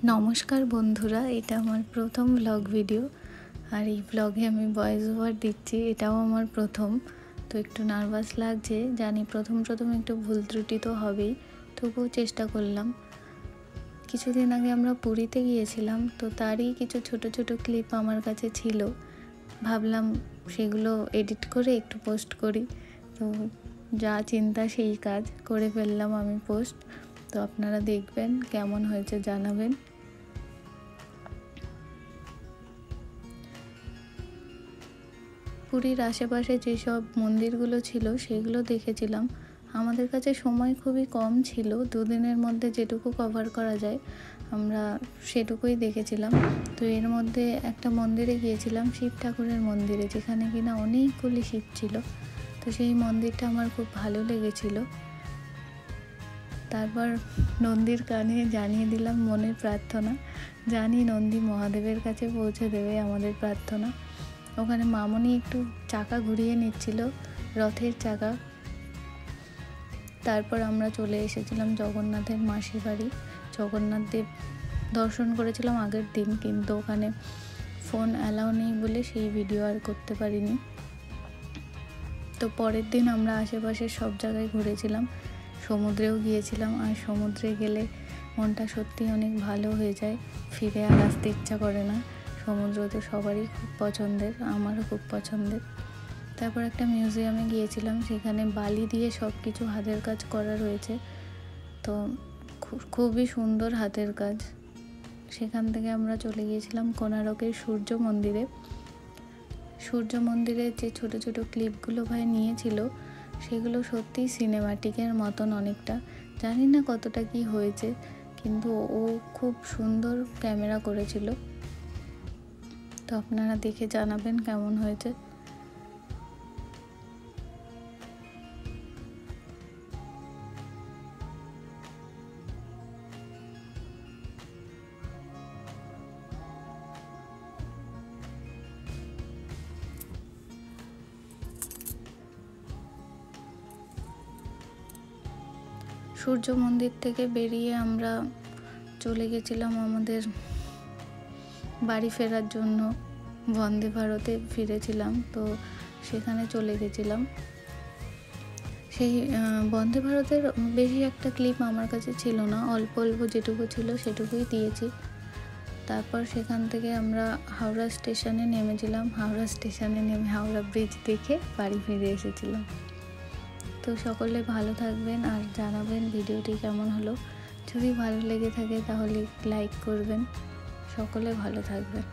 নমস্কার বন্ধুরা, এটা আমার প্রথম ব্লগ ভিডিও। আর এই ব্লগে আমি ভয়েস ওভার দিচ্ছি, এটাও আমার প্রথম। তো একটু নার্ভাস লাগছে, জানি প্রথম একটু ভুল ত্রুটি তো হবেই, তবুও চেষ্টা করলাম। কিছুদিন আগে আমরা পুরীতে গিয়েছিলাম, তো তারই কিছু ছোট ক্লিপ আমার কাছে ছিল। ভাবলাম সেগুলো এডিট করে একটু পোস্ট করি। তো যা চিন্তা সেই কাজ করে ফেললাম আমি পোস্ট। তো আপনারা দেখবেন কেমন হয়েছে জানাবেন। পুরীর আশেপাশে যেসব মন্দিরগুলো ছিল সেগুলো দেখেছিলাম। আমাদের কাছে সময় খুবই কম ছিল, দুদিনের মধ্যে যেটুকু কভার করা যায় আমরা সেটুকুই দেখেছিলাম। তো এর মধ্যে একটা মন্দিরে গিয়েছিলাম, শিব ঠাকুরের মন্দিরে, যেখানে কিনা অনেকগুলি শিব ছিল। তো সেই মন্দিরটা আমার খুব ভালো লেগেছিল। তারপর নন্দীর কানে জানিয়ে দিলাম মনের প্রার্থনা। জানি নন্দী মহাদেবের কাছে পৌঁছে দেবে আমাদের প্রার্থনা। ওখানে মামনি একটু চাকা ঘুরিয়ে নিচ্ছিল, রথের চাকা। তারপর আমরা চলে এসেছিলাম জগন্নাথের মাসির বাড়ি। জগন্নাথ দেব দর্শন করেছিলাম আগের দিন, কিন্তু ওখানে ফোন অ্যালাউ নেই বলে সেই ভিডিও আর করতে পারিনি। তো পরের দিন আমরা আশেপাশের সব জায়গায় ঘুরেছিলাম, সমুদ্রেও গিয়েছিলাম। আর সমুদ্রে গেলে মনটা সত্যি অনেক ভালো হয়ে যায়, ফিরে আর আসতে ইচ্ছা করে না। সমুদ্র তো সবারই খুব পছন্দের, আমারও খুব পছন্দের। তারপর একটা মিউজিয়ামে গিয়েছিলাম, সেখানে বালি দিয়ে সব কিছু হাতের কাজ করা রয়েছে। তো খুবই সুন্দর হাতের কাজ। সেখান থেকে আমরা চলে গিয়েছিলাম কোণারকের সূর্য মন্দিরে। সূর্য মন্দিরের যে ছোট ক্লিপগুলো ভাই নিয়েছিল, সেগুলো সত্যি সিনেমাটিকের মতন অনেকটা। জানি না কতটা কি হয়েছে, কিন্তু ও খুব সুন্দর ক্যামেরা করেছিল। তো আপনারা দেখে জানাবেন কেমন হয়েছে। সূর্য মন্দির থেকে বেরিয়ে আমরা চলে গেছিলাম আমাদের বাড়ি ফেরার জন্য। বন্দে ভারতে ফিরেছিলাম, তো সেখানে চলে গেছিলাম। সেই বন্দে ভারতের বেশি একটা ক্লিপ আমার কাছে ছিল না, অল্প যেটুকু ছিল সেটুকুই দিয়েছি। তারপর সেখান থেকে আমরা হাওড়া স্টেশনে নেমেছিলাম। হাওড়া স্টেশনে নেমে হাওড়া ব্রিজ দেখে বাড়ি ফিরে এসেছিলাম। তো সকলে ভালো থাকবেন আর জানাবেন ভিডিওটি কেমন হলো। যদি ভালো লেগে থাকে তাহলে লাইক করবেন। সকলে ভালো থাকবেন।